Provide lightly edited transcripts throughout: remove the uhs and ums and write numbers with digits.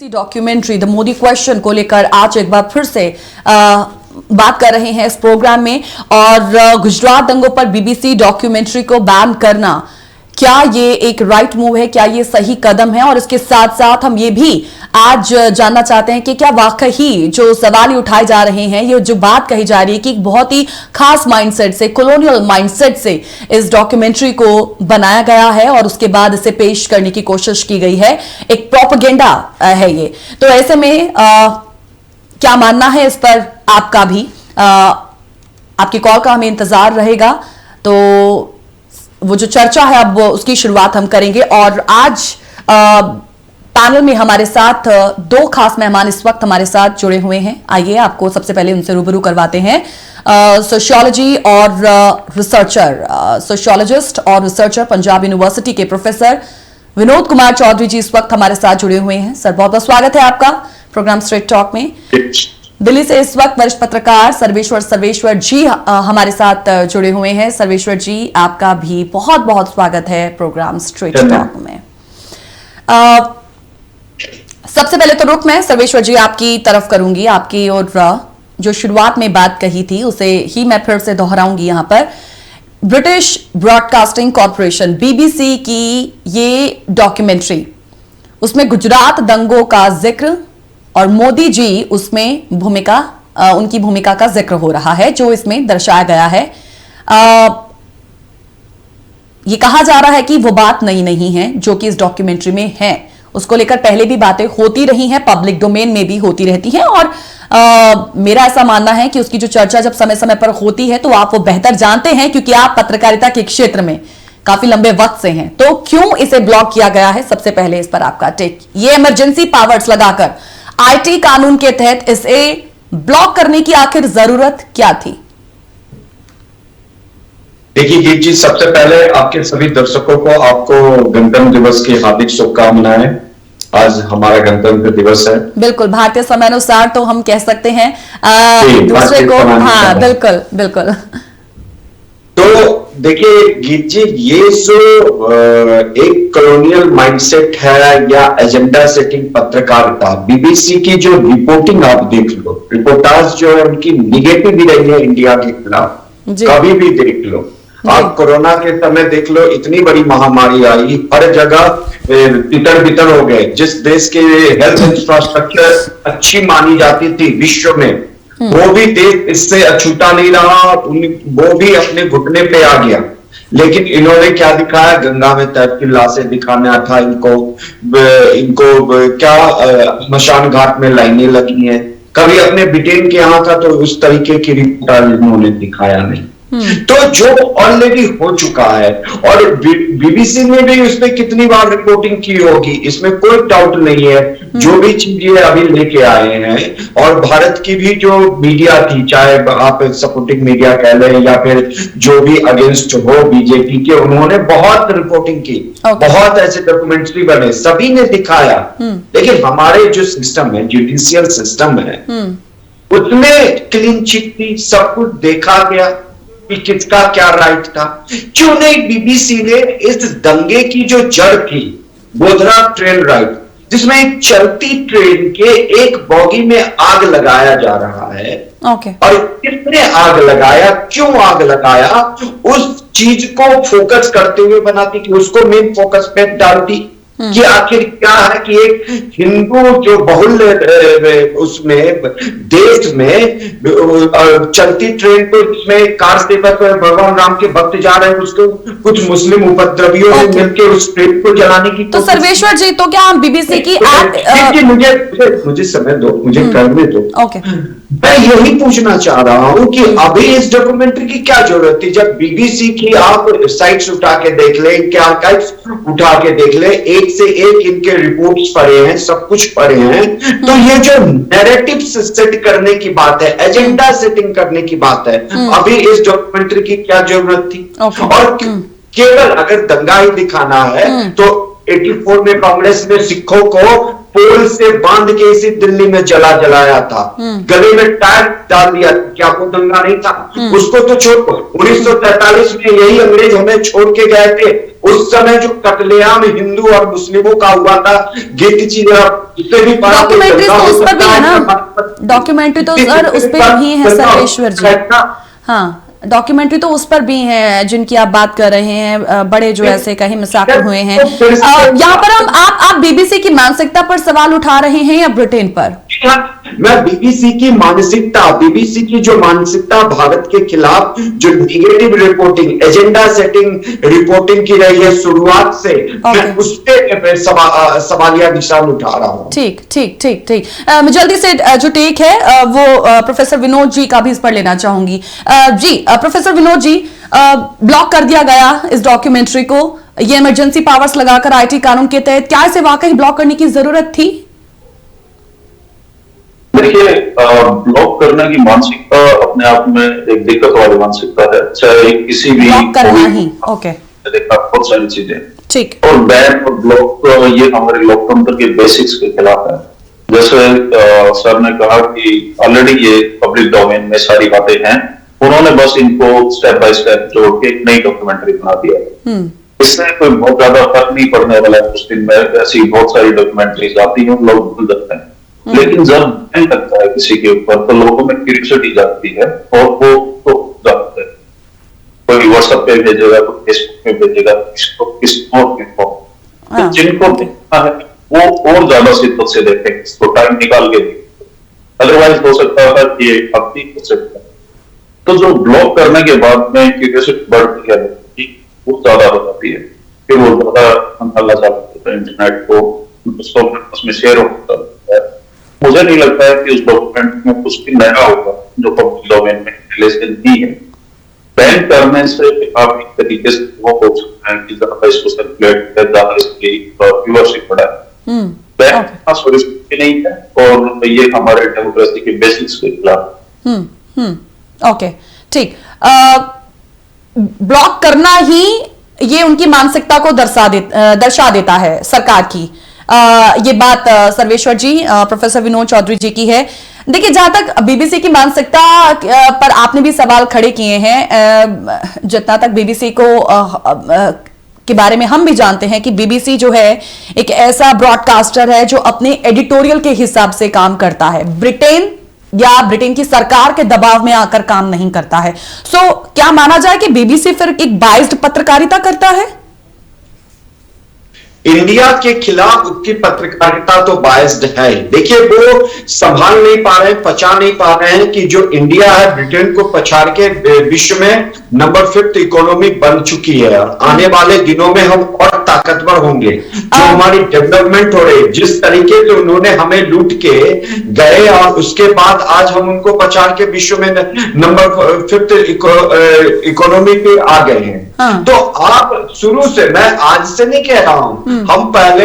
BBC documentary the Modi question को लेकर आज एक बार फिर से बात कर रहे हैं इस प्रोग्राम में। और गुजरात दंगों पर बीबीसी डॉक्यूमेंट्री को बैन करना, क्या ये एक राइट मूव है, क्या ये सही कदम है? और इसके साथ साथ हम ये भी आज जानना चाहते हैं कि क्या वाकई जो सवाल उठाए जा रहे हैं, ये जो बात कही जा रही है कि एक बहुत ही खास माइंडसेट से, कॉलोनियल माइंडसेट से इस डॉक्यूमेंट्री को बनाया गया है और उसके बाद इसे पेश करने की कोशिश की गई है, एक प्रोपेगेंडा है ये। तो ऐसे में क्या मानना है इस पर आपका भी? आपकी कॉल का हमें इंतजार रहेगा। तो वो जो चर्चा है अब उसकी शुरुआत हम करेंगे। और आज पैनल में हमारे साथ दो खास मेहमान इस वक्त हमारे साथ जुड़े हुए हैं। आइए आपको सबसे पहले उनसे रूबरू करवाते हैं। सोशियोलॉजी और रिसर्चर, सोशियोलॉजिस्ट और रिसर्चर पंजाब यूनिवर्सिटी के प्रोफेसर विनोद कुमार चौधरी जी इस वक्त हमारे साथ जुड़े हुए हैं। सर, बहुत बहुत स्वागत है आपका प्रोग्राम स्ट्रेट टॉक में। दिल्ली से इस वक्त वरिष्ठ पत्रकार सर्वेश्वर जी हमारे साथ जुड़े हुए हैं। सर्वेश्वर जी, आपका भी बहुत बहुत स्वागत है प्रोग्राम स्ट्रेट टॉक में। सबसे पहले तो रुख मैं सर्वेश्वर जी आपकी तरफ करूंगी, आपकी और जो शुरुआत में बात कही थी उसे ही मैं फिर से दोहराऊंगी। यहां पर ब्रिटिश ब्रॉडकास्टिंग कॉर्पोरेशन बीबीसी की ये डॉक्यूमेंट्री, उसमें गुजरात दंगों का जिक्र और मोदी जी उसमें उनकी भूमिका का जिक्र हो रहा है, जो इसमें दर्शाया गया है। ये कहा जा रहा है कि वो बात नई नहीं है जो कि इस डॉक्यूमेंट्री में है, उसको लेकर पहले भी बातें होती रही हैं, पब्लिक डोमेन में भी होती रहती हैं। और मेरा ऐसा मानना है कि उसकी जो चर्चा जब समय समय पर होती है तो आप वो बेहतर जानते हैं, क्योंकि आप पत्रकारिता के क्षेत्र में काफी लंबे वक्त से हैं। तो क्यों इसे ब्लॉक किया गया है? सबसे पहले इस पर आपका टेक। ये इमरजेंसी पावर्स लगाकर आईटी कानून के तहत इसे ब्लॉक करने की आखिर जरूरत क्या थी? देखिए ये चीज, सबसे पहले आपके सभी दर्शकों को, आपको गणतंत्र दिवस की हार्दिक शुभकामनाएं। आज हमारा गणतंत्र दिवस है। बिल्कुल, भारतीय समय अनुसार तो हम कह सकते हैं दूसरे को। हाँ, बिल्कुल बिल्कुल। तो देखिए गीत जी, ये जो एक कॉलोनियल माइंडसेट है या एजेंडा सेटिंग पत्रकारिता, बीबीसी की जो रिपोर्टिंग आप देख लो, रिपोर्टाज जो है उनकी निगेटिव भी रही है इंडिया के खिलाफ, कभी भी देख लो। आप कोरोना के समय देख लो, इतनी बड़ी महामारी आई, हर जगह तितर बितर हो गए। जिस देश के हेल्थ इंफ्रास्ट्रक्चर अच्छी मानी जाती थी विश्व में, वो भी देश इससे अछूता नहीं रहा, वो भी अपने घुटने पे आ गया। लेकिन इन्होंने क्या दिखाया? गंगा में तैरती लाशें दिखाना था इनको क्या स्मशान घाट में लाइनें लगी हैं। कभी अपने ब्रिटेन के यहाँ का तो उस तरीके की रिपोर्ट इन्होंने दिखाया नहीं। तो जो ऑलरेडी हो चुका है, और बीबीसी ने भी उस पर कितनी बार रिपोर्टिंग की होगी, इसमें कोई डाउट नहीं है। जो भी चीजें अभी लेके आए हैं, और भारत की भी जो मीडिया थी, चाहे आप सपोर्टिंग मीडिया कह लें या फिर जो भी अगेंस्ट हो बीजेपी के, उन्होंने बहुत रिपोर्टिंग की, बहुत ऐसे डॉक्यूमेंट्री बने, सभी ने दिखाया। लेकिन हमारे जो सिस्टम है, जुडिशियल सिस्टम है, उसमें क्लीन चिट थी, सब कुछ देखा गया कि किसका क्या राइट था। क्यों नहीं बीबीसी ने इस दंगे की जो जड़ थी, गोधरा ट्रेन राइट, जिसमें एक चलती ट्रेन के एक बॉगी में आग लगाया जा रहा है, और किसने आग लगाया, क्यों आग लगाया, उस चीज को फोकस करते हुए बनाती, कि उसको मेन फोकस पे डालती कि आखिर क्या है कि एक हिंदू जो बहुल उसमें देश में चलती ट्रेन को, जिसमें कार सेवक भगवान राम के भक्त जा रहे हैं, उसको कुछ मुस्लिम उपद्रवियों ने मिलकर उस ट्रेन को जलाने की। तो सर्वेश्वर जी, तो क्या हम बीबीसी की मुझे समय दो, मुझे करने दो। मैं यही पूछना चाह रहा हूं कि अभी इस डॉक्यूमेंट्री की क्या जरूरत थी? जब बीबीसी की आप साइट्स उठा के देख ले, इनके आर्काइव्स उठा के देख ले, एक से एक इनके रिपोर्ट्स पढ़े हैं, सब कुछ पढ़े हैं, तो ये जो नैरेटिव सेट करने की बात है, एजेंडा सेटिंग करने की बात है, अभी इस डॉक्यूमेंट्री की क्या जरूरत थी? और केवल अगर दंगा ही दिखाना है तो 84 में कांग्रेस ने सिखों को पोल से बांध के इसी दिल्ली में जलाया था, गले में टायर डाल दिया। क्या वो दंगा नहीं था? उसको तो छोड़ो, 1943 में यही अंग्रेज हमें छोड़ के गए थे। उस समय जो कत्लेआम हिंदू और मुस्लिमों का हुआ था, गिद्दी उससे भी बड़ा डॉक्यूमेंट्री तो उस पर भी है ना, डॉक्यूमेंट्री तो सर उस पर भी है सर्वेश्वर जी। हाँ, डॉक्यूमेंट्री तो उस पर भी है जिनकी आप बात कर रहे हैं, बड़े जो ऐसे कहीं मसाकर हुए हैं। यहाँ पर आप बीबीसी की मानसिकता पर सवाल उठा रहे हैं या ब्रिटेन पर? मैं बीबीसी की मानसिकता, बीबीसी की जो मानसिकता भारत के खिलाफ जो negative reporting, agenda setting reporting की रही है शुरुआत से, मैं उस पे सवालिया निशान उठा रहा हूं। ठीक ठीक ठीक ठीक। जल्दी से जो टेक है वो प्रोफेसर विनोद जी का भी इस पर लेना चाहूंगी। जी प्रोफेसर विनोद जी, ब्लॉक कर दिया गया इस डॉक्यूमेंट्री को, ये इमरजेंसी पावर्स लगाकर आईटी कानून के तहत, क्या इसे वाकई ब्लॉक करने की जरूरत थी? देखिए, ब्लॉक करने की मानसिकता अपने आप में एक दिक्कत वाली मानसिकता है, चाहे किसी भी ब्लॉक करना ही। ओके, देखा बहुत सारी चीजें ठीक। और बैन और ब्लॉक ये हमारे लोकतंत्र के बेसिक्स के खिलाफ है। जैसे सर ने कहा कि ऑलरेडी ये पब्लिक डोमेन में सारी बातें हैं, उन्होंने बस इनको स्टेप बाय स्टेप जोड़ के एक नई डॉक्यूमेंट्री बना दिया। इससे कोई बहुत ज्यादा फर्क नहीं पड़ने वाला है। कुछ दिन में ऐसी बहुत सारी डॉक्यूमेंट्रीज आती हैं, लोग भूल जाते हैं। लेकिन जब बैन लगता है किसी के ऊपर तो लोगों में क्यूरियोसिटी जाती है और वो तो जाते हैं, कोई व्हाट्सएप पे भेजेगा, कोई फेसबुक पे भेजेगा, किसको तो जिनको देखना है वो और ज्यादा शिद्दत से देखें, इसको टाइम निकाल के देखें। अदरवाइज हो सकता है कि अब भी हो सकता है। तो जो ब्लॉक करने के बाद में क्यूरियोसिटी बढ़ती है, वो ज्यादा हो जाती है, फिर वो ज्यादा अंदाजा चलता है इंटरनेट को, उसमें शेयर होता है। मुझे नहीं लगता है कि उस डॉक्यूमेंट में कुछ भी नया होगा जो पब्लिक डोमेन में पहले से नहीं है। बैन करने से आप एक तरीके से वो हो सकता है कि ज्यादा इसको सर्कुलेट कर, ज्यादा इसकी व्यूअरशिप बढ़ाए। बैन नहीं है और ये हमारे डेमोक्रेसी के बेसिक्स के खिलाफ। ओके, ठीक। ब्लॉक करना ही ये उनकी मानसिकता को दर्शा देता है सरकार की। ये बात सर्वेश्वर जी, प्रोफेसर विनोद चौधरी जी की है। देखिए, जहां तक बीबीसी की मानसिकता पर आपने भी सवाल खड़े किए हैं, जितना तक बीबीसी को के बारे में हम भी जानते हैं कि बीबीसी जो है एक ऐसा ब्रॉडकास्टर है जो अपने एडिटोरियल के हिसाब से काम करता है, ब्रिटेन या ब्रिटेन की सरकार के दबाव में आकर काम नहीं करता है। सो क्या माना जाए कि बीबीसी फिर एक बाइज्ड पत्रकारिता करता है? इंडिया के खिलाफ उसकी पत्रकारिता तो बायस्ड है। देखिए, वो संभाल नहीं पा रहे, पचा नहीं पा रहे हैं कि जो इंडिया है ब्रिटेन को पछाड़ के विश्व में नंबर 5th इकोनॉमी बन चुकी है। आने वाले दिनों में हम और ताकतवर होंगे। जो हमारी डेवलपमेंट हो रही, जिस तरीके से उन्होंने हमें लूट के गए और उसके बाद आज हम उनको पछाड़ के विश्व में नंबर 5th इकोनॉमी पे आ गए हैं। तो आप शुरू से, मैं आज से नहीं कह रहा हूं, हम पहले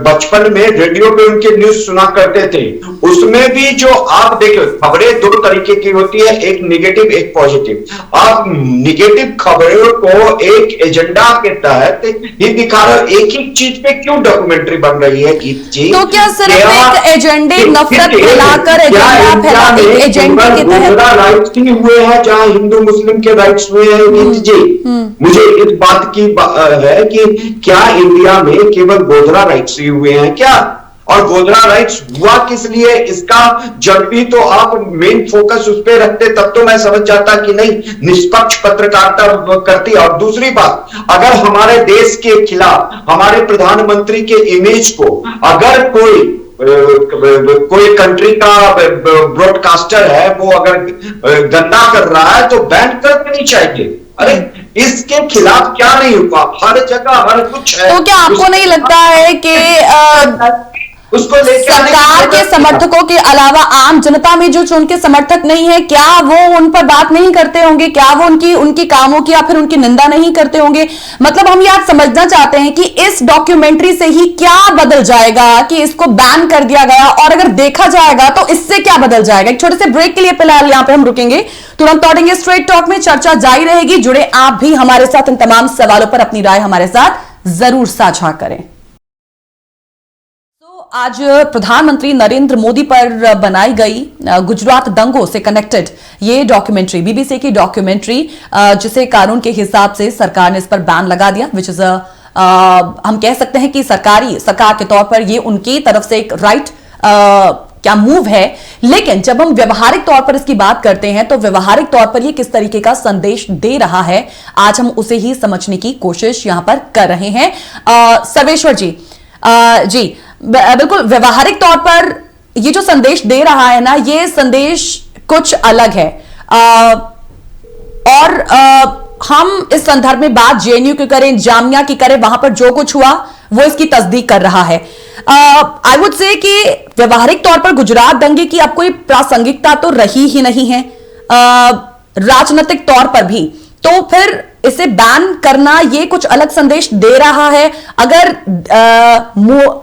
बचपन में रेडियो पे उनके न्यूज सुना करते थे। उसमें भी जो आप देखो, खबरें दो तरीके की होती है, एक निगेटिव एक पॉजिटिव। आप निगेटिव खबरों को एक एजेंडा के तहत ये दिखा रहे, एक ही चीज पे क्यों डॉक्यूमेंट्री बन रही है जी? तो क्या सिर्फ एक एजेंडे, नफरत फैलाकर एजेंडे के तहत राइट्स नहीं हुए हैं जहां हिंदू मुस्लिम के राइट्स हुए हैं जी? मुझे इस बात की है कि क्या इंडिया में केवल गोधरा राइट्स ही हुए हैं क्या? और गोधरा राइट्स हुआ किस लिए, इसका जब भी तो आप मेन फोकस उस पर रखते, तब तो मैं समझ जाता कि नहीं, निष्पक्ष पत्रकारिता करती। और दूसरी बात, अगर हमारे देश के खिलाफ हमारे प्रधानमंत्री के इमेज को अगर कोई कंट्री का ब्रॉडकास्टर है वो अगर गंदा कर रहा है तो बैन कर देनी चाहिए। अरे इसके खिलाफ क्या नहीं हुआ? हर जगह हर कुछ है। तो क्या आपको नहीं लगता है कि उसको सरकार के समर्थकों के अलावा आम जनता में जो उनके समर्थक नहीं है, क्या वो उन पर बात नहीं करते होंगे? क्या वो उनकी कामों की या फिर उनकी निंदा नहीं करते होंगे? मतलब हम याद समझना चाहते हैं कि इस डॉक्यूमेंट्री से ही क्या बदल जाएगा कि इसको बैन कर दिया गया, और अगर देखा जाएगा तो इससे क्या बदल जाएगा? एक छोटे से ब्रेक के लिए फिलहाल यहाँ पे हम रुकेंगे, तुरंत लौटेंगे। स्ट्रेट टॉक में चर्चा जारी रहेगी। जुड़े आप भी हमारे साथ, इन तमाम सवालों पर अपनी राय हमारे साथ जरूर साझा करें। आज प्रधानमंत्री नरेंद्र मोदी पर बनाई गई गुजरात दंगों से कनेक्टेड ये डॉक्यूमेंट्री, बीबीसी की डॉक्यूमेंट्री, जिसे कानून के हिसाब से सरकार ने इस पर बैन लगा दिया, विच इज हम कह सकते हैं कि सरकार के तौर पर ये उनकी तरफ से एक राइट क्या मूव है। लेकिन जब हम व्यवहारिक तौर पर इसकी बात करते हैं तो व्यवहारिक तौर पर ये किस तरीके का संदेश दे रहा है, आज हम उसे ही समझने की कोशिश यहां पर कर रहे हैं। सर्वेश्वर जी, जी बिल्कुल, व्यवहारिक तौर पर ये जो संदेश दे रहा है ना, ये संदेश कुछ अलग है। और हम इस संदर्भ में बात जेएनयू की करें, जामिया की करें, वहां पर जो कुछ हुआ वो इसकी तस्दीक कर रहा है। आई वुड से कि व्यवहारिक तौर पर गुजरात दंगे की अब कोई प्रासंगिकता तो रही ही नहीं है, राजनीतिक तौर पर भी, तो फिर इसे बैन करना ये कुछ अलग संदेश दे रहा है। अगर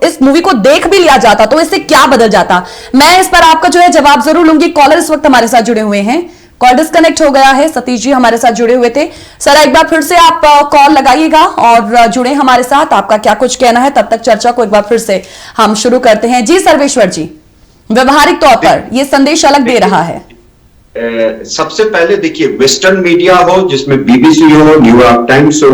इस मूवी को देख भी लिया जाता तो इससे क्या बदल जाता, मैं इस पर आपका जो है जवाब जरूर लूंगी। कॉलर इस वक्त हमारे साथ जुड़े हुए हैं, कॉल डिस्कनेक्ट हो गया है। सतीश जी हमारे साथ जुड़े हुए थे। सर एक बार फिर से आप कॉल लगाइएगा और जुड़े हमारे साथ, आपका क्या कुछ कहना है, तब तक चर्चा को एक बार फिर से हम शुरू करते हैं। जी सर्वेश्वर जी, व्यवहारिक तौर पर यह संदेश अलग दे रहा है। सबसे पहले देखिए, वेस्टर्न मीडिया हो जिसमें बीबीसी हो, न्यूयॉर्क टाइम्स हो,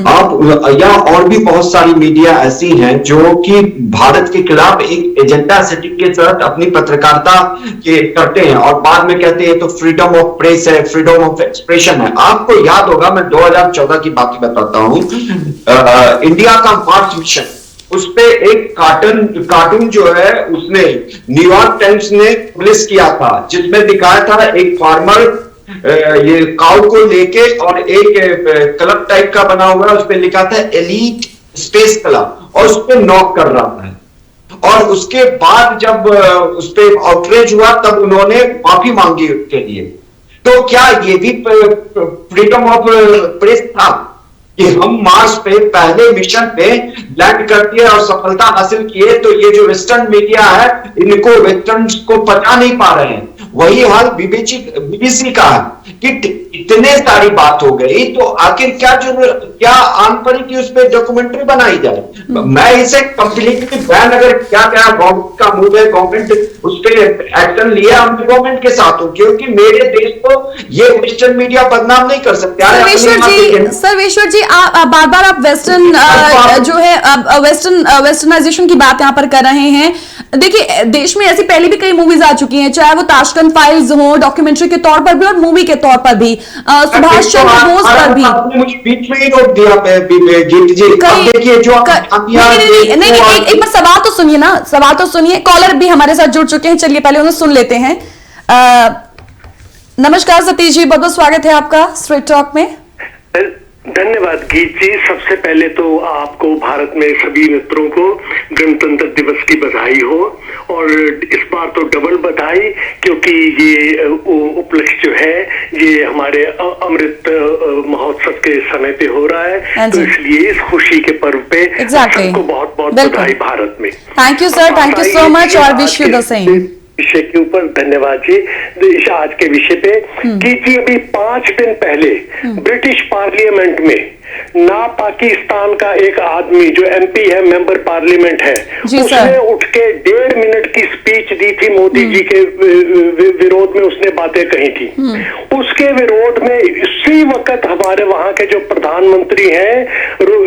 आप या और भी बहुत सारी मीडिया ऐसी हैं जो कि भारत के खिलाफ एक एजेंडा सेटिंग के साथ अपनी पत्रकारिता के करते हैं और बाद में कहते हैं तो फ्रीडम ऑफ प्रेस है, फ्रीडम ऑफ एक्सप्रेशन है। आपको याद होगा, मैं 2014 की बात बताता हूं, इंडिया का मार्च मिशन, उस पे एक कार्टून जो है उसने न्यूयॉर्क टाइम्स ने पब्लिश किया था, जिसमें दिखाया था एक फार्मर ये काऊ को लेके और एक क्लब टाइप का बना हुआ है, उस पे लिखा था एलीट स्पेस क्लब, और उस पे नॉक कर रहा था। और उसके बाद जब उस पे आउटरीच हुआ तब उन्होंने माफी मांगी उसके लिए। तो क्या ये भी फ्रीडम ऑफ प्रेस था कि हम मार्स पे पहले मिशन पे लैंड कर दिए और सफलता हासिल किए, तो ये जो वेस्टर्न मीडिया है इनको वेस्टर्न को पता नहीं पा रहे हैं। वही हाल बीबीसी का है कि इतने सारी बात हो गई तो आखिर क्या आन पड़ी कि उस पर डॉक्यूमेंट्री बनाई जाए। मैं इसे कंप्लीटली बैन, अगर क्या गवर्नमेंट का मूव है, गवर्नमेंट उस पर एक्शन लिया, हम गवर्नमेंट के साथ हो, क्योंकि मेरे देश को ये वेस्टर्न मीडिया बदनाम नहीं कर सकते। सर्वेश्वर जी, बार बार आप वेस्टर्न जो है वेस्टर्नाइजेशन की बात यहां पर कर रहे हैं। देखिए, देश में ऐसी पहले भी कई मूवीज आ चुकी हैं, चाहे वो ताशकंद फाइल्स हो, डॉक्यूमेंट्री के तौर पर भी और मूवी के तौर पर भी, सुभाष चंद्र बोस पर भी। मुझे बीच में ही रोक दिया गीत जी। देखिए जो नहीं, एक बार सवाल तो सुनिए ना, सवाल तो सुनिए। कॉलर भी हमारे साथ जुड़ चुके हैं, चलिए पहले उन्हें सुन लेते हैं। नमस्कार सतीश जी, बहुत बहुत स्वागत है आपका स्ट्रेट टॉक में। धन्यवाद गीत जी। सबसे पहले तो आपको, भारत में सभी मित्रों को गणतंत्र दिवस की बधाई हो, और इस बार तो डबल बधाई, क्योंकि ये उपलक्ष्य जो है ये हमारे अमृत महोत्सव के समय पे हो रहा है, तो इसलिए इस खुशी के पर्व पे सबको बहुत बहुत बधाई भारत में। Thank you sir, thank you so much, और विश यू द सेम। विषय के ऊपर धन्यवाद जी। आज के विषय पे कि अभी 5 दिन पहले ब्रिटिश पार्लियामेंट में ना पाकिस्तान का एक आदमी जो एमपी है, मेंबर पार्लियामेंट है, उसने उठ के 1.5 मिनट की स्पीच दी थी मोदी जी के विरोध में, उसने बातें कही थी। उसके विरोध में इसी वक्त हमारे वहां के जो प्रधानमंत्री हैं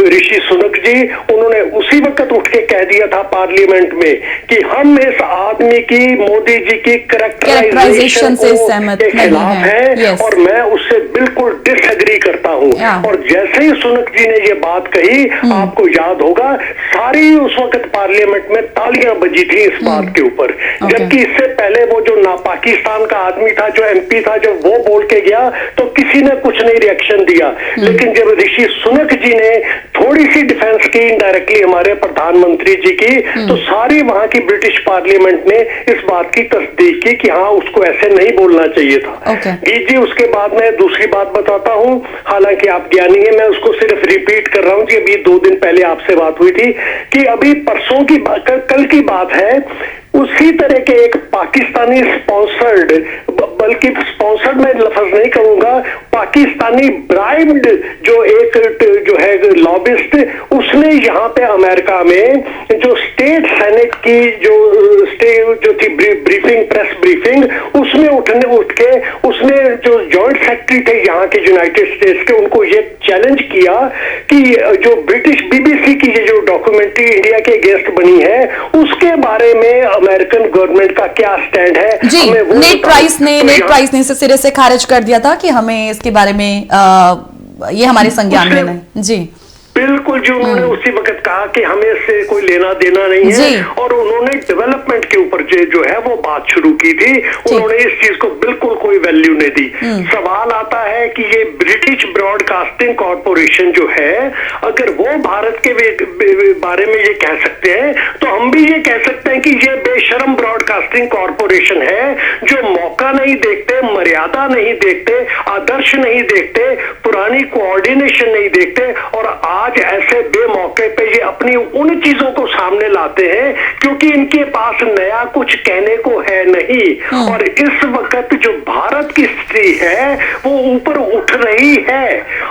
ऋषि सुनक जी, उन्होंने उसी वक्त उठ के कह दिया था पार्लियामेंट में कि हम इस आदमी की, मोदी जी की कैरेक्टराइजेशन से सहमत खिलाफ है, और मैं उससे बिल्कुल डिसएग्री करता हूं। और जैसे ही सुनक जी ने ये बात कही, आपको याद होगा, सारी उस वक्त पार्लियामेंट में तालियां बजी थी इस बात के ऊपर। जबकि इससे पहले वो जो पाकिस्तान का आदमी था, जो एमपी था, जब वो बोल के गया तो किसी ने कुछ नहीं रिएक्शन दिया। लेकिन जब ऋषि सुनक जी ने थोड़ी सी डिफेंस की इनडायरेक्टली हमारे प्रधानमंत्री जी की, तो सारी वहां की ब्रिटिश पार्लियामेंट ने इस बात की तस्दीक की कि हाँ, उसको ऐसे नहीं बोलना चाहिए था। जी, उसके बाद मैं दूसरी बात बताता हूं, हालांकि आप ज्ञानी है, मैं उसको सिर्फ रिपीट कर रहा हूं जी। अभी 2 दिन पहले आपसे बात हुई थी कि अभी परसों की कल की बात है, उसी तरह के एक पाकिस्तानी स्पॉन्सर्ड, बल्कि स्पॉन्सर्ड मैं लफ्ज नहीं कहूंगा, पाकिस्तानी ब्राइब्ड जो एक जो है लॉबिस्ट, उसने उसने यहाँ पे अमेरिका में जो स्टेट सेनेट की जो थी ब्रीफिंग, प्रेस ब्रीफिंग, उसमें उठ के उसने जो जॉइंट सेक्रेटरी थे यहाँ के यूनाइटेड स्टेट्स के, उनको ये चैलेंज किया कि जो ब्रिटिश बीबीसी की ये जो डॉक्यूमेंट्री इंडिया के अगेंस्ट बनी है उसके बारे में अमेरिकन गवर्नमेंट का क्या स्टैंड है। जी, नेट प्राइस ने इसे सिरे से खारिज कर दिया था कि हमें इसके बारे में ये हमारे संज्ञान में नहीं। जी बिल्कुल जी, उन्होंने उसी वक्त कहा कि हमें इससे कोई लेना देना नहीं है, और उन्होंने डेवलपमेंट के ऊपर जो है वो बात शुरू की थी। उन्होंने इस चीज को बिल्कुल कोई वैल्यू नहीं दी। सवाल आता है कि ये ब्रिटिश ब्रॉडकास्टिंग कॉर्पोरेशन जो है, अगर वो भारत के बारे में ये कह सकते हैं तो हम भी ये कह सकते हैं कि ये बेशरम ब्रॉडकास्टिंग कॉर्पोरेशन है जो मौका नहीं देखते, मर्यादा नहीं देखते, आदर्श नहीं देखते, पुरानी कोऑर्डिनेशन नहीं देखते, और आज ऐसे बेमौके पे ये अपनी उन चीजों को सामने लाते हैं क्योंकि इनके पास नया कुछ कहने को है नहीं। और इस वक्त जो भारत की स्थिति है वो ऊपर उठ रही है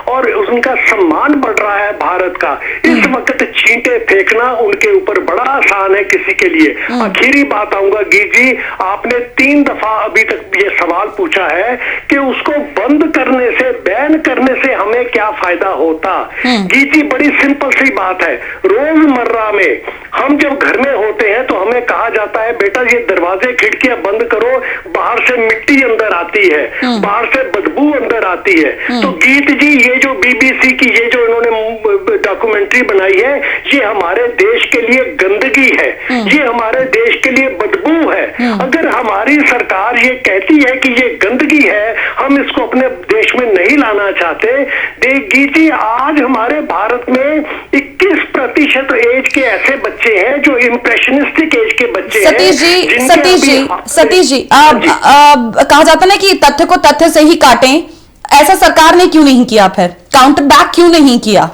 और उनका सम्मान बढ़ रहा है भारत का। इस वक्त छींटे फेंकना उनके ऊपर बड़ा आसान है किसी के लिए। आखिरी बात आऊंगा गीत जी, आपने 3 दफा अभी तक ये सवाल पूछा है कि उसको बंद करने से, बैन करने से हमें क्या फायदा होता। गीत जी, बड़ी सिंपल सी बात है। रोजमर्रा में हम जब घर में होते हैं तो हमें कहा जाता है बेटा ये दरवाजे खिड़कियां बंद करो, बाहर से मिट्टी अंदर आती है, बाहर से बदबू अंदर आती है। तो गीत जी, ये जो बीबीसी की ये जो इन्होंने डॉक्यूमेंट्री बनाई है, ये हमारे देश के लिए गंदगी है, ये हमारे देश के लिए बदबू है। अगर हमारी सरकार ये कहती है कि ये गंदगी है, हम इसको अपने देश में नहीं लाना चाहते। गीत जी, आज हमारे भारत में 21% एज के ऐसे बच्चे हैं जो इंप्रेशनिस्टिक एज के बच्चे हैं। सतीश जी, कहा जाता है ना कि तथ्य को तथ्य से ही काटें, ऐसा सरकार ने क्यों नहीं किया, फिर काउंटर बैक क्यों नहीं किया?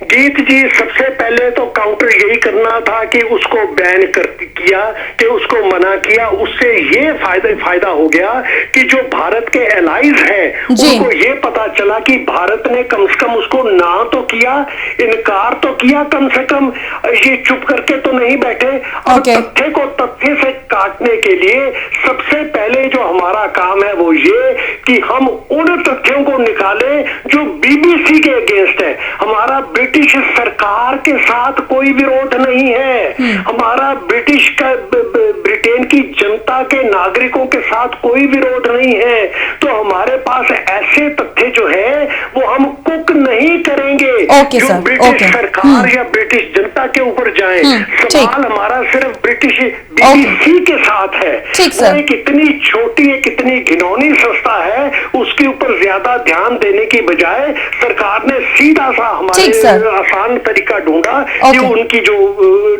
गीत जी, सबसे पहले तो काउंटर यही करना था कि उसको बैन किया, कि उसको मना किया। उससे ये फायदा हो गया कि जो भारत के एलाइज हैं उनको ये पता चला कि भारत ने कम से कम उसको ना तो किया, इनकार तो किया, कम से कम ये चुप करके तो नहीं बैठे। और तथ्य को तथ्य से काटने के लिए सबसे पहले जो हमारा काम है वो ये कि हम उन तथ्यों को निकालें जो बीबीसी के अगेंस्ट है। हमारा ब्रिटिश सरकार के साथ कोई विरोध नहीं है, हमारा ब्रिटेन की जनता के नागरिकों के साथ कोई विरोध नहीं है। तो हमारे पास ऐसे तथ्य जो है वो हम कुक नहीं करेंगे जो ब्रिटिश सरकार या ब्रिटिश जनता के ऊपर जाए। सवाल हमारा सिर्फ ब्रिटिश बीबीसी के साथ है। वो एक इतनी छोटी, एक इतनी घिनौनी संस्था है, उसके ऊपर ज्यादा ध्यान देने की बजाय सरकार ने सीधा सा हमारे आसान तरीका ढूंढा कि उनकी जो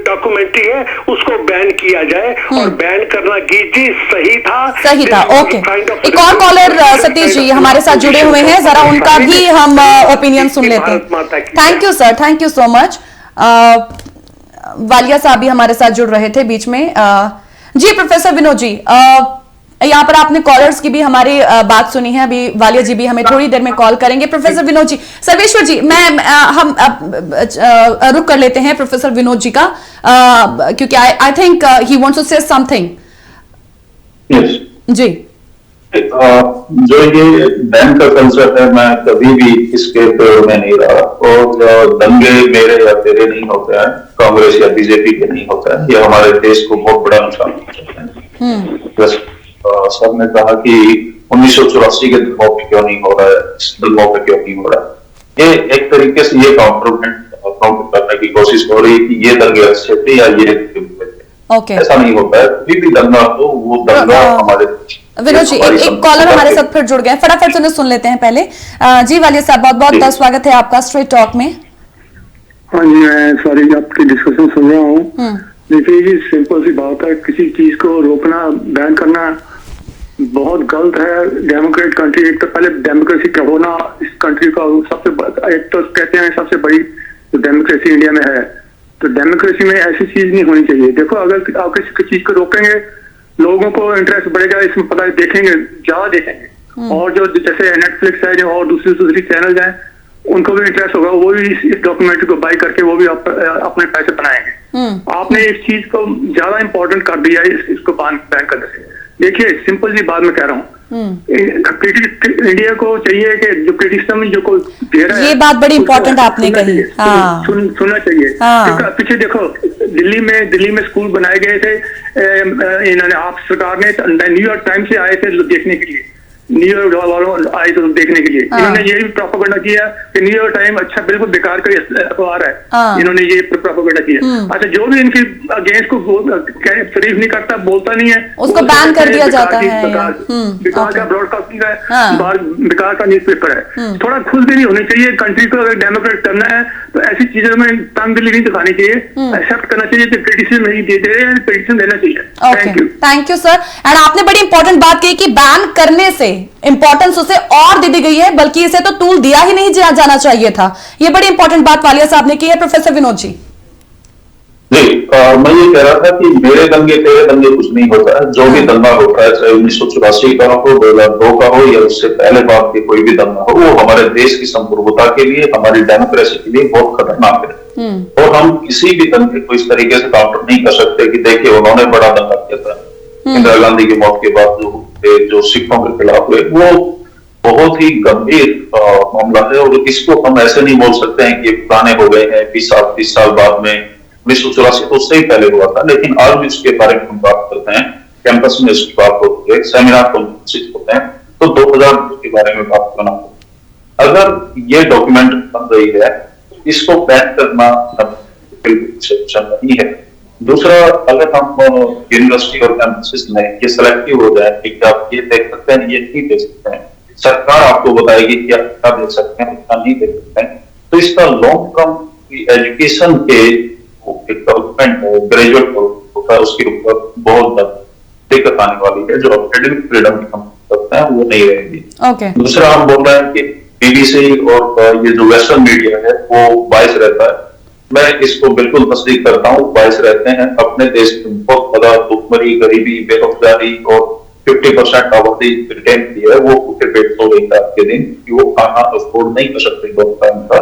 डॉक्यूमेंट्री है उसको बैन किया जाए। और बैन करना गीत जी सही था। ओके, एक और कॉलर सतीश जी हमारे साथ जुड़े हुए हैं, जरा उनका भी हम ओपिनियन सुन लेते हैं। Thank you sir, thank you so much. Walia साहब भी हमारे साथ जुड़ रहे थे बीच में। जी प्रोफेसर विनोद जी, यहाँ पर आपने कॉलर्स की भी हमारी बात सुनी है, अभी वालिया जी भी हमें थोड़ी देर में कॉल करेंगे। प्रोफेसर विनोद जी, सर्वेश्वर जी, हम रुक कर लेते हैं प्रोफेसर विनोद जी का, क्योंकि I think he wants to say something. जी, जो ये बैन का कंसेप्ट है, मैं कभी भी इसके प्रयोग में नहीं रहा, और दंगे मेरे या तेरे नहीं होते हैं, कांग्रेस या बीजेपी के नहीं होता है। ये हमारे देश को बहुत बड़ा नुकसान पहुंचाते हैं। सर ने कहा कि 1984 के दबाव पे क्यों नहीं हो रहा है, इस दबाव पे क्यों नहीं हो रहा है। ये एक तरीके से ये काउंटर करने की कोशिश हो रही है कि ये दंगे अच्छे थे या ये ऐसा नहीं होता है। कोई भी दंगा तो वो दंगा हमारे। विनोद जी, एक कॉलर हमारे साथ फिर जुड़ गए, फटाफट से सुन लेते हैं पहले। जी वालिया साहब, बहुत बहुत स्वागत है आपका स्ट्रेट टॉक में। हाँ जी, मैं सारी आपकी डिस्कशन सुन रहा हूँ। देखिए जी, सिंपल सी बात है, किसी चीज को रोकना, बैन करना बहुत गलत है। डेमोक्रेट कंट्री, एक तो पहले डेमोक्रेसी का होना इस कंट्री का सबसे, एक तो कहते हैं सबसे बड़ी जो डेमोक्रेसी इंडिया में है, तो डेमोक्रेसी में ऐसी चीज नहीं होनी चाहिए। देखो, अगर आप किसी चीज को रोकेंगे, लोगों को इंटरेस्ट बढ़ेगा, इसमें पता देखेंगे, ज्यादा देखेंगे। और जो जैसे नेटफ्लिक्स है जो और दूसरी चैनल है, उनको भी इंटरेस्ट होगा, वो भी इस डॉक्यूमेंट्री को बाय करके वो भी अपने पैसे बनाएंगे। आपने इस चीज को ज्यादा इंपॉर्टेंट कर दिया इसको बैन करने से। देखिए सिंपल सी बात मैं कह रहा हूँ, इंडिया को चाहिए कि जो क्रिटिसिज्म जो कोई दे रहा है, ये बात बड़ी इंपॉर्टेंट आपने कही। हाँ, सुनना चाहिए। हाँ। पीछे देखो दिल्ली में स्कूल बनाए गए थे, इन्होंने आप सरकार ने न्यूयॉर्क टाइम्स से आए थे देखने के लिए, न्यूयॉर्क वालों आए तो देखने के लिए। इन्होंने ये भी प्रोपेगेंडा किया कि न्यूयॉर्क टाइम अच्छा बिल्कुल बेकार का अखबार है। इन्होंने ये प्रोपेगेंडा किया। अच्छा, जो भी इनके अगेंस्ट को तारीफ नहीं करता, बोलता नहीं है, उसको बैन कर दिया जाता है। बेकार का ब्रॉडकास्टिंग है, बेकार का न्यूज़पेपर है। थोड़ा खुलदिली होनी चाहिए कंट्री को। अगर डेमोक्रेट करना है तो ऐसी चीजों में तंगदिली नहीं दिखानी चाहिए, एक्सेप्ट करना चाहिए कि क्रिटिसिज्म नहीं दे रहे हैं, क्रिटिसिज्म देना चाहिए। Thank you sir. एंड आपने बड़ी इंपॉर्टेंट बात कही कि बैन करने से इंपॉर्टेंस उसे और दे दी गई है, बल्कि इसे तो टूल दिया ही नहीं जाना चाहिए था। ये बड़ी इंपॉर्टेंट बात वालिया साहब ने की है। प्रोफेसर विनोद जी। जी, मैं ये कह रहा था कि मेरे दंगे तेरे दंगे कुछ नहीं होता है। जो भी दंगा होता है, चाहे 1984 का हो, 2002 का हो, या उससे पहले बाद के कोई भी दंगा हो, वो हमारे देश की संप्रभुता के लिए, हमारी डेमोक्रेसी के लिए बहुत खतरनाक है। और हम किसी भी दंगे को इस तरीके से काउंटर नहीं कर सकते कि देखिए उन्होंने बड़ा दंगा किया था इंदिरा गांधी की मौत के बाद जो सिखों के खिलाफ हुए, वो बहुत ही गंभीर मामला है। और इसको हम ऐसे नहीं बोल सकते हैं कि पुराने हो गए हैं, 20 साल बाद में। 1984 तो उससे ही पहले हुआ था, लेकिन आज भी उसके बारे में हम बात करते हैं, कैंपस में इसकी बात होती है, सेमिनार होते हैं, तो 2000 के बारे में बात करना। अगर ये डॉक्यूमेंट बन रही है, इसको बैन करना बिल्कुल नहीं है। दूसरा, अगर हम यूनिवर्सिटी और कैंपसेस में ये सिलेक्टिव हो जाए कि आप ये देख सकते हैं, ये नहीं देख सकते हैं, सरकार आपको बताएगी कि आप क्या देख सकते हैं, क्या नहीं देख सकते हैं, तो इसका लॉन्ग टर्म एजुकेशन के डेवलपमेंट ग्रेजुएट होता है, उसके ऊपर बहुत दिक्कत आने वाली है। जो एकेडमिक फ्रीडम की हम करते हैं वो नहीं रहेगी। दूसरा, हम बोल रहे हैं कि बीबीसी और ये जो वेस्टर्न मीडिया है वो बायस रहता है। मैं इसको बिल्कुल तस्दीक करता हूँ, बायस रहते हैं। अपने देश में बहुत ज्यादा भुखमरी, गरीबी, बेरोजगारी और 50% आबादी ब्रिटेन की है, वो भूखे पेट सो गई आज के दिन कि वो खाना अफोर्ड नहीं कर सकते का,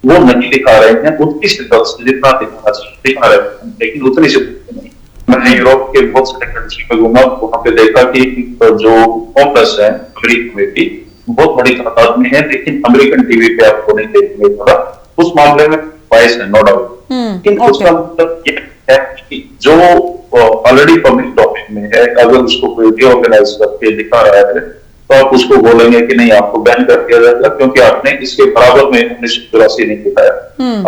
वो नहीं दिखा रहे हैं उतनी शिद्दत से जितना दिखा रहे हैं, लेकिन उतनी शिद्दत नहीं। मैंने यूरोप के बहुत सारे कंट्री में घूमा, वहां पे देखा कि जो होमलेस है अमेरिका में भी बहुत बड़ी तादाद में है, लेकिन अमेरिकन टीवी पे आपको नहीं देखने को मिला। उस मामले में बायस है, नो डाउट। लेकिन उसका मतलब ये है कि जो ऑलरेडी पब्लिक डोमेन में है, अगर उसको कोई रीऑर्गेनाइज करके दिखा रहा है तो आप उसको बोलेंगे कि नहीं, आपको बैन कर दिया जाएगा, क्योंकि आपने इसके बराबर में 1984 नहीं दिखाया,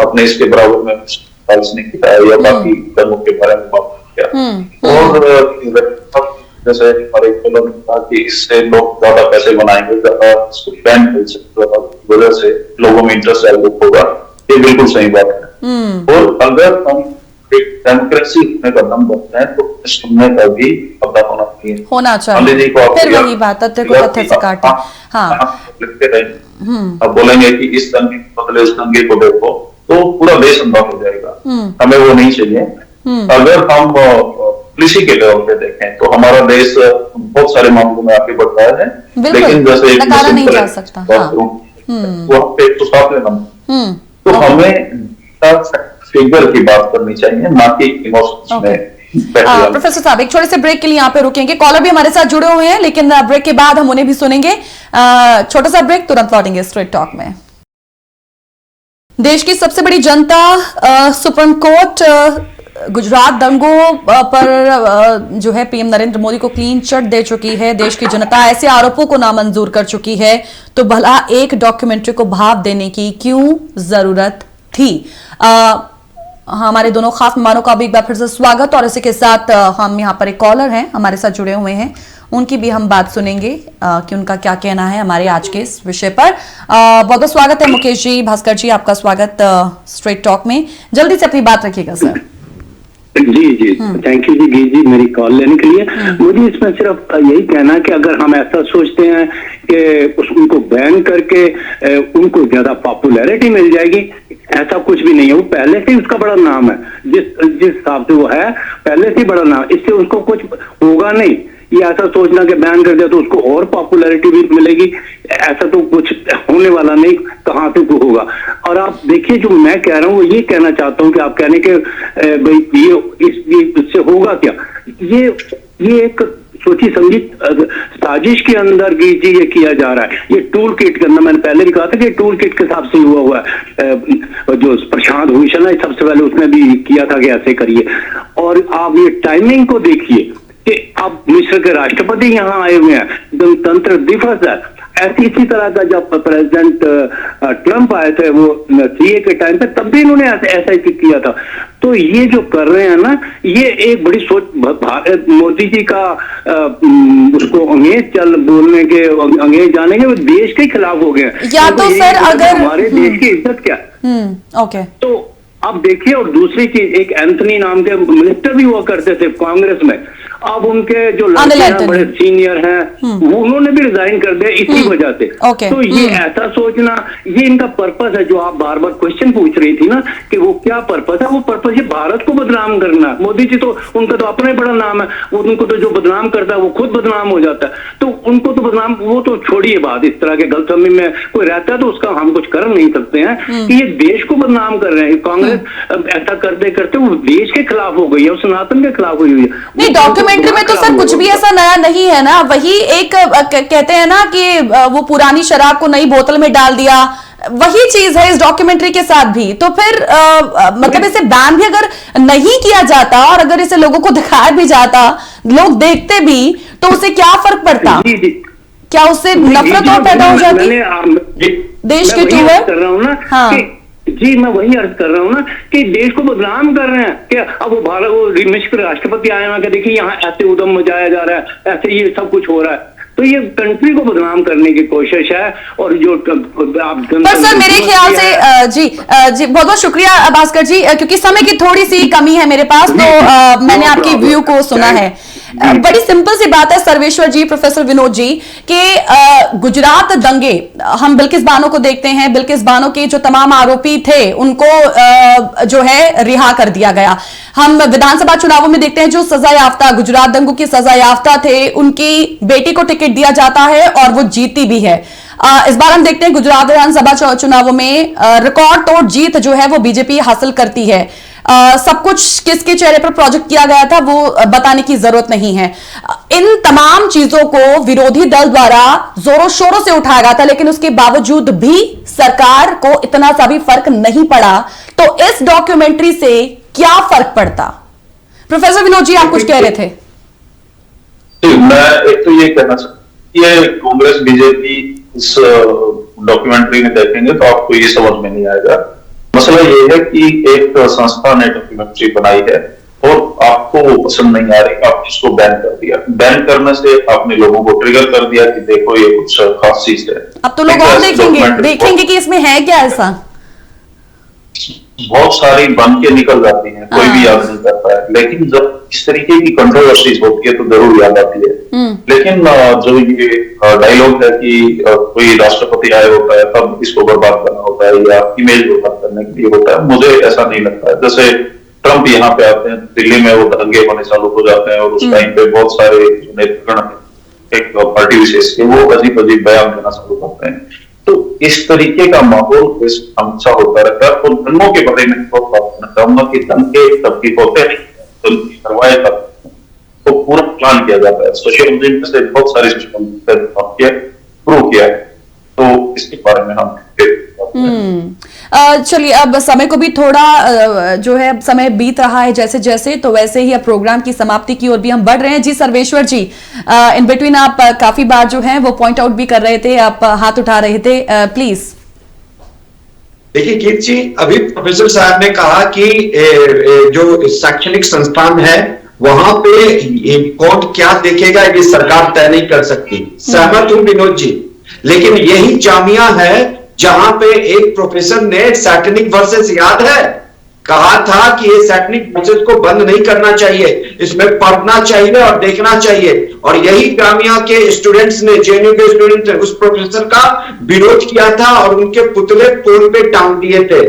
आपने इसके बराबर में 1940 नहीं दिखाया, या बाकी धर्मों के बारे में बात किया। और जैसे हमारे ने कहा कि इससे लोग ज्यादा पैसे बनाएंगे, ज्यादा बैन वजह से लोगों में इंटरेस्ट होगा, ये बिल्कुल सही बात है। और अगर हम डेमोक्रेसी का दम बनते हैं तो सुनने का भी पता होना चाहिए। फिर वही बात, तथ्य को तथ्य से काटे। लिखते रहे, अब बोलेंगे कि इस दंगे बदले उस दंगे को देखो, तो पूरा देश अंधा हो जाएगा। हमें वो नहीं चाहिए। अगर हम पॉलिसी के लेवल पे देखें तो हमारा देश बहुत सारे मामलों में आगे बढ़ रहा है, लेकिन जैसे नहीं जा सकता वहां पे 107वें नंबर, तो हमें फिगर की बात करनी चाहिए, ना कि इमोशंस में। प्रोफेसर साहब, एक छोटे से ब्रेक के लिए यहाँ पे रुकेंगे। कॉलर भी हमारे साथ जुड़े हुए हैं, लेकिन ब्रेक के बाद हम उन्हें भी सुनेंगे। छोटा सा ब्रेक, तुरंत लौटेंगे स्ट्रेट टॉक में। देश की सबसे बड़ी जनता सुप्रीम कोर्ट गुजरात दंगों पर जो है पीएम नरेंद्र मोदी को क्लीन चिट दे चुकी है। देश की जनता ऐसे आरोपों को नामंजूर कर चुकी है, तो भला एक डॉक्यूमेंट्री को भाव देने की क्यों जरूरत थी? हमारे दोनों खास मेहमानों का भी एक बार फिर से स्वागत। और इसी के साथ हम यहाँ पर एक कॉलर हैं हमारे साथ जुड़े हुए हैं, उनकी भी हम बात सुनेंगे कि उनका क्या कहना है हमारे आज के इस विषय पर। बहुत बहुत स्वागत है मुकेश जी, भास्कर जी, आपका स्वागत स्ट्रेट टॉक में। जल्दी से अपनी बात रखिएगा सर। जी थैंक यू जी मेरी कॉल लेने के लिए। मुझे इसमें सिर्फ यही कहना कि अगर हम ऐसा सोचते हैं कि उनको बैन करके उनको ज्यादा पॉपुलैरिटी मिल जाएगी, ऐसा कुछ भी नहीं है। वो पहले से उसका बड़ा नाम है, जिस हिसाब से वो है पहले से बड़ा नाम, इससे उसको कुछ होगा नहीं। ये ऐसा सोचना कि बैन कर दिया तो उसको और पॉपुलैरिटी भी मिलेगी, ऐसा तो कुछ होने वाला नहीं, कहाँ से को होगा। और आप देखिए जो मैं कह रहा हूँ वो ये कहना चाहता हूँ कि आप कहने के भाई ये इससे होगा क्या, ये एक सोची समझी साजिश के अंदर ये किया जा रहा है। ये टूल किट करना, मैंने पहले भी कहा था कि टूल किट के हिसाब से हुआ है। जो प्रशांत भूषण है सबसे पहले उसने भी किया था कि ऐसे करिए। और आप ये टाइमिंग को देखिए कि अब मिस्र के राष्ट्रपति यहाँ आए हुए हैं, गणतंत्र दिवस है। ऐसी इसी तरह का जब प्रेसिडेंट ट्रंप आए थे वो सीए के टाइम पे, तब भी इन्होंने ऐसा ही किया था। तो ये जो कर रहे हैं ना, ये एक बड़ी सोच, मोदी जी का उसको अंग्रेज चल बोलने के, अंग्रेज जाने के, वो देश के खिलाफ हो गए। या तो सर अगर हमारे देश की इज्जत क्या, ओके, तो अब देखिए। और दूसरी चीज, एक एंथनी नाम के मिनिस्टर भी हुआ करते थे कांग्रेस में, अब उनके जो लड़के हैं बड़े सीनियर हैं वो उन्होंने भी रिजाइन कर दिया इसी वजह से। तो ये ऐसा सोचना, ये इनका पर्पस है जो आप बार बार क्वेश्चन पूछ रही थी ना कि वो क्या पर्पस है, वो पर्पस ये भारत को बदनाम करना। मोदी जी तो उनका तो अपना ही बड़ा नाम है, वो उनको तो जो बदनाम करता है वो खुद बदनाम हो जाता है। तो उनको तो बदनाम, वो तो छोड़िए बात, इस तरह के गलतफहमी में कोई रहता है तो उसका हम कुछ कर नहीं सकते हैं कि ये देश को बदनाम कर रहे हैं। कांग्रेस ऐसा करते करते वो देश के खिलाफ हो गई है, सनातन के खिलाफ हुई है। नहीं, डॉक्यूमेंट्री में तो सर कुछ भी ऐसा नया नहीं है ना, वही एक कहते हैं ना कि वो पुरानी शराब को नई बोतल में डाल दिया, वही चीज है इस डॉक्यूमेंट्री के साथ भी। तो फिर मतलब इसे बैन भी अगर नहीं किया जाता और अगर इसे लोगों को दिखाया भी जाता, लोग देखते भी, तो उसे क्या फर्क पड़ता? क्या उससे नफरत और पैदा हो जाती देश के टूवर? कर रहा हूँ ना, हाँ जी, मैं वही अर्ज कर रहा हूँ ना कि देश को बदनाम कर रहे हैं कि अब वो भारत, वो मिस्र राष्ट्रपति आए हैं कि देखिए यहाँ ऐसे उद्यम मचाया जा रहा है, ऐसे ये सब कुछ हो रहा है। तो ये कंट्री को बदनाम करने की कोशिश है। और जो आप पर सर मेरे ख्याल से जी बहुत बहुत शुक्रिया भास्कर जी, क्योंकि समय की थोड़ी सी कमी है मेरे पास, तो मैंने आपकी व्यू को सुना है। बड़ी सिंपल सी बात है सर्वेश्वर जी, प्रोफेसर विनोद जी, कि गुजरात दंगे, हम बिल्किस बानो को देखते हैं, बिल्किस बानो के जो तमाम आरोपी थे उनको जो है रिहा कर दिया गया। हम विधानसभा चुनावों में देखते हैं जो सजा याफ्ता, गुजरात दंगों की सजा याफ्ता थे, उनकी बेटी को टिकट दिया जाता है और वो जीती भी है। इस बार हम देखते हैं गुजरात विधानसभा चुनावों में रिकॉर्ड तोड़ जीत जो है वो बीजेपी हासिल करती है। सब कुछ किसके चेहरे पर प्रोजेक्ट किया गया था वो बताने की जरूरत नहीं है। इन तमाम चीजों को विरोधी दल द्वारा जोरों शोरों से उठाया गया था, लेकिन उसके बावजूद भी सरकार को इतना सा भी फर्क नहीं पड़ा। तो इस डॉक्यूमेंट्री से क्या फर्क पड़ता? प्रोफेसर विनोद जी, आप कुछ कह रहे थे। मैं एक तो ये कहना चाहता, ये कांग्रेस बीजेपी इस डॉक्यूमेंट्री में देखेंगे तो आपको ये समझ में नहीं आएगा। मसला ये है कि एक संस्था ने डॉक्यूमेंट्री बनाई है और आपको वो पसंद नहीं आ रही, आपने इसको बैन कर दिया। बैन करने से आपने लोगों को ट्रिगर कर दिया कि देखो ये कुछ खास चीज है। अब तो लोग और देखेंगे कि इसमें है क्या ऐसा। बहुत सारी बन के निकल जाती हैं, कोई भी याद नहीं करता है, लेकिन जब इस तरीके की कंट्रोवर्सीज होती है तो जरूर याद आती है। लेकिन जो ये डायलॉग है कि कोई राष्ट्रपति आया होता है तब इसको बर्बाद करना होता है या इमेज बर्बाद करने के लिए होता है, मुझे ऐसा नहीं लगता है। जैसे ट्रंप यहाँ पे आते हैं, दिल्ली में वो दंगे होने चालू हो जाते हैं और उस टाइम पे बहुत सारे नेतागण एक पार्टी विशेष के वो अजीब अजीब बयान देना शुरू करते हैं। तो इस तरीके का माहौल हमेशा होता रहता है। और धर्मों के बारे में बहुत बात करना चाहूंगा कि दंगे तब होते नहीं, करवाए तब तो पूरा प्लान किया जाता है। सोशल मीडिया से बहुत सारे प्रूव किया है, तो इसके बारे में हम चलिए, अब समय को भी थोड़ा जो है समय बीत रहा है जैसे जैसे, तो वैसे ही अब प्रोग्राम की समाप्ति की ओर भी हम बढ़ रहे हैं। जी सर्वेश्वर जी, इन बिटवीन आप काफी बार जो है वो पॉइंट आउट भी कर रहे थे, आप हाथ उठा रहे थे, प्लीज। देखिए गीत जी, अभी प्रोफेसर साहब ने कहा कि जो शैक्षणिक संस्थान है वहां पे कौन क्या देखेगा ये सरकार तय नहीं कर सकती, सहमत हूं विनोद जी। लेकिन यही जामिया है जहां पे एक प्रोफेसर ने सैटेनिक वर्सेस, याद है, कहा था कि ये सैटेनिक वर्सेस को बंद नहीं करना चाहिए, इसमें पढ़ना चाहिए और देखना चाहिए। और यही जामिया के स्टूडेंट्स ने, जेएनयू के स्टूडेंट्स ने उस प्रोफेसर का विरोध किया था और उनके पुतले पोल पे टांग दिए थे।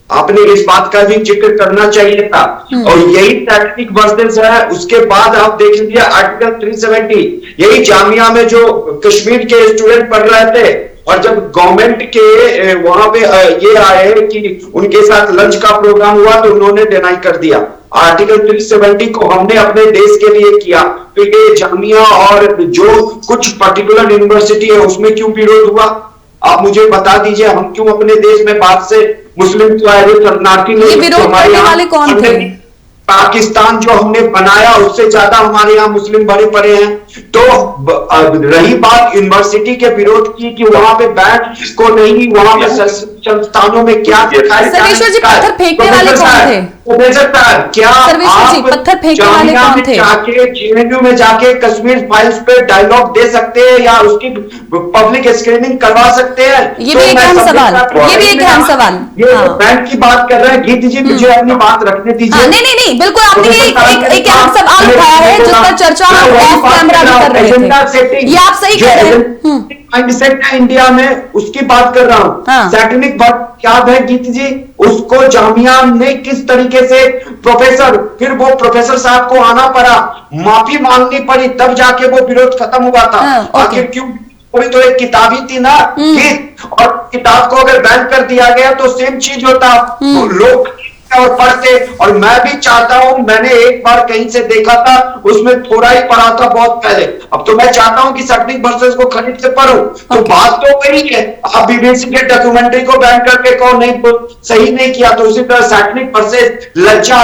आपने इस बात का भी जिक्र करना चाहिए था। और यही टेक्निक वर्सेस है। उसके बाद आप देख लीजिए आर्टिकल 370, यही जामिया में जो कश्मीर के स्टूडेंट पढ़ रहे थे और जब गवर्नमेंट के वहां पे ये आए कि उनके साथ लंच का प्रोग्राम हुआ तो उन्होंने डिनाई कर दिया। आर्टिकल 370 को हमने अपने देश के लिए किया, तो ये जामिया और जो कुछ पर्टिकुलर यूनिवर्सिटी है उसमें क्यों विरोध हुआ? आप मुझे बता दीजिए, हम क्यों अपने देश में बात से मुस्लिम शरणार्थी ये विरोध करने वाले कौन थे? पाकिस्तान जो हमने बनाया उससे ज्यादा हमारे यहाँ मुस्लिम बड़े पड़े हैं। तो रही बात यूनिवर्सिटी के विरोध की कि वहां पे बैन को नहीं, वहां पे संस्थानों में क्या सर्वेश्वर जी, पत्थर फेंकने वाले कौन थे? क्या आप पत्थर फेंकने वाले कौन थे? जाके जेएनयू में जाके कश्मीर फाइल्स पे डायलॉग दे सकते हैं या उसकी पब्लिक स्क्रीनिंग करवा सकते हैं? ये भी एक अहम सवाल, ये भी एक अहम सवाल। ये बैंक की बात कर रहे हैं। गीत जी मुझे अपनी बात रखने दीजिए। नहीं, बिल्कुल आपने एक अहम सवाल उठाया है जिस पर चर्चा ऑफ कैमरा भी कर रहे थे। ये आप सही कह रहे हैं। माइंडसेट है इंडिया में, उसकी बात कर रहा हूं। सैटेनिक बात याद है गीत जी, उसको जामिया ने किस तरीके से फिर वो प्रोफेसर साहब को आना पड़ा, माफी मांगनी पड़ी, तब जाके वो विरोध खत्म हुआ था। आखिर क्यों? कोई तो एक किताब ही थी ना गीत, और किताब को अगर बैन कर दिया गया तो सेम चीज होता, लोग और पढ़ते। और मैं भी चाहता हूं, मैंने एक बार कहीं से देखा था, उसमें थोड़ा ही पढ़ा था बहुत पहले। अब तो मैं चाहता हूं कि सैटेनिक वर्सेस को खरीद से पढ़ो। तो बात तो वही है, आप बीबीसी के डॉक्यूमेंट्री को बैन करके कहो नहीं तो सही नहीं किया, तो उसी तरह सैटेनिक वर्सेस लज्जा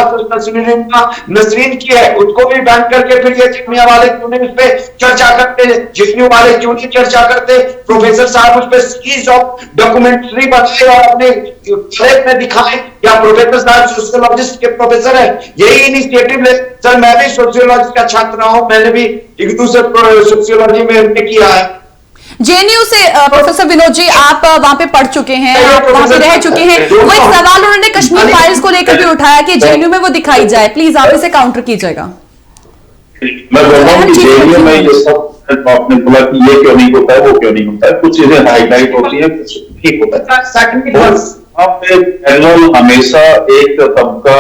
नसरीन की है, उसको भी बैन करके फिर ये जिम्मिया वाले क्यों नहीं उस पर चर्चा करते, जिम्मी वाले क्यों नहीं चर्चा करते? प्रोफेसर साहब उस पर सीरीज ऑफ डॉक्यूमेंट्री बनाए और अपने में दिखाए, या प्रोफेसर साहब सोशियोलॉजिस्ट के प्रोफेसर है, यही इनिशिएटिव ले। सर मैं भी सोशियोलॉजी का छात्र रहा हूं, मैंने भी एक दूसरे सोशियोलॉजी में एमए किया है। जेएनयू से प्रोफेसर विनोद जी, आप वहां पे पढ़ चुके हैं, आप वहां पे रह चुके हैं। वो एक सवाल उन्होंने कश्मीर फाइल्स को लेकर भी उठाया कि जेएनयू में वो दिखाई जाए, प्लीज आप इसे काउंटर कीजिएगा। मैं बोल रहा हूँ कि जेएनयू में ये सब आपने बोला कि ये क्यों नहीं होता है, वो क्यों नहीं होता है, कुछ चीजें हाईलाइट होती है, कुछ ठीक होता है। हमेशा एक तबका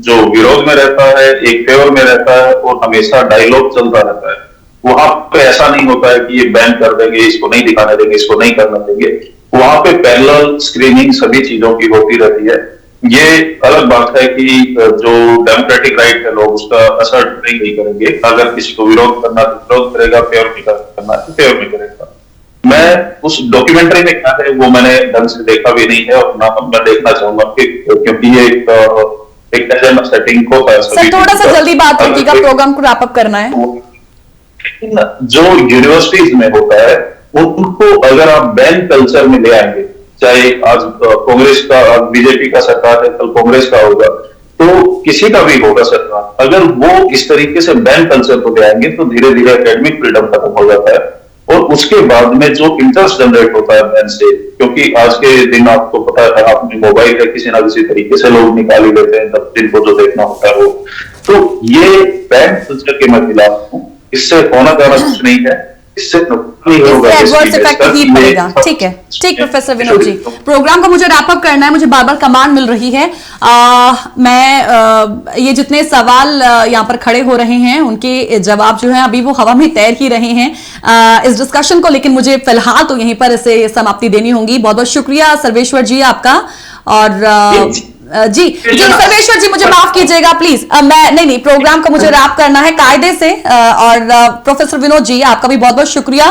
जो विरोध में रहता है, एक फेवर में रहता है, और हमेशा डायलॉग चलता रहता है। वहां पे ऐसा नहीं होता है कि ये बैन कर देंगे, इसको नहीं दिखाने देंगे, इसको नहीं करने देंगे। वहां पे पैरेलल स्क्रीनिंग सभी चीजों की होती रहती है। ये अलग बात है कि जो डेमोक्रेटिक राइट है, लोग उसका असर नहीं करेंगे। अगर किसी को विरोध करना तो विरोध करेगा, फेवर नहीं करना तो फेवर नहीं करेगा। मैं उस डॉक्यूमेंट्री में क्या है वो मैंने ढंग से देखा भी नहीं है, और ना मैं देखना चाहूंगा क्योंकि ये एक सेटिंग होता है। सर थोड़ा सा जल्दी बात रखिएगा, प्रोग्राम को रैप अप करना है। जो यूनिवर्सिटीज में होता है उनको अगर आप बैन कल्चर में ले आएंगे, चाहे आज कांग्रेस का, बीजेपी का सरकार है, कल कांग्रेस का होगा, तो किसी का भी होगा सरकार, अगर वो इस तरीके से बैन कल्चर को ले आएंगे तो धीरे धीरे एकेडमिक फ्रीडम खत्म हो जाता है। और उसके बाद में जो इंटरेस्ट जनरेट होता है बैन से, क्योंकि आज के दिन आपको पता है, आपने मोबाइल है, किसी ना किसी तरीके से लोग निकाल ही लेते हैं तब जिनको जो देखना होता है वो। तो ये बैन कल्चर के मैं खिलाफ हूँ। इससे होना जाना कुछ नहीं है, इससे एडवर्स इफेक्ट ही पड़ेगा। ठीक है, ठीक प्रोफेसर विनोद जी, प्रोग्राम को मुझे रैप अप करना है, मुझे बार बार कमांड मिल रही है। ये जितने सवाल यहाँ पर खड़े हो रहे हैं उनके जवाब जो है अभी वो हवा में तैर ही रहे हैं इस डिस्कशन को, लेकिन मुझे फिलहाल तो यहीं पर इसे समाप्ति देनी होगी। बहुत बहुत शुक्रिया सर्वेश्वर जी आपका। और जी सर्वेश्वर जी मुझे माफ कीजिएगा प्लीज, मैं नहीं प्रोग्राम को मुझे रैप करना है कायदे से। और प्रोफेसर विनोद जी आपका भी बहुत बहुत शुक्रिया,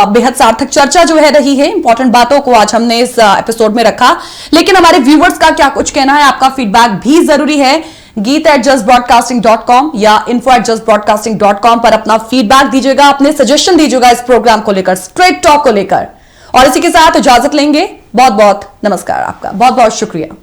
बेहद सार्थक चर्चा जो है रही है, इंपॉर्टेंट बातों को आज हमने इस एपिसोड में रखा। लेकिन हमारे व्यूवर्स का क्या कुछ कहना है, आपका फीडबैक भी जरूरी है। geet@justbroadcasting.com या info@justbroadcasting.com पर अपना फीडबैक दीजिएगा, अपने सजेशन दीजिएगा इस प्रोग्राम को लेकर, स्ट्रेट टॉक को लेकर। और इसी के साथ इजाजत लेंगे। बहुत बहुत नमस्कार, आपका बहुत बहुत शुक्रिया।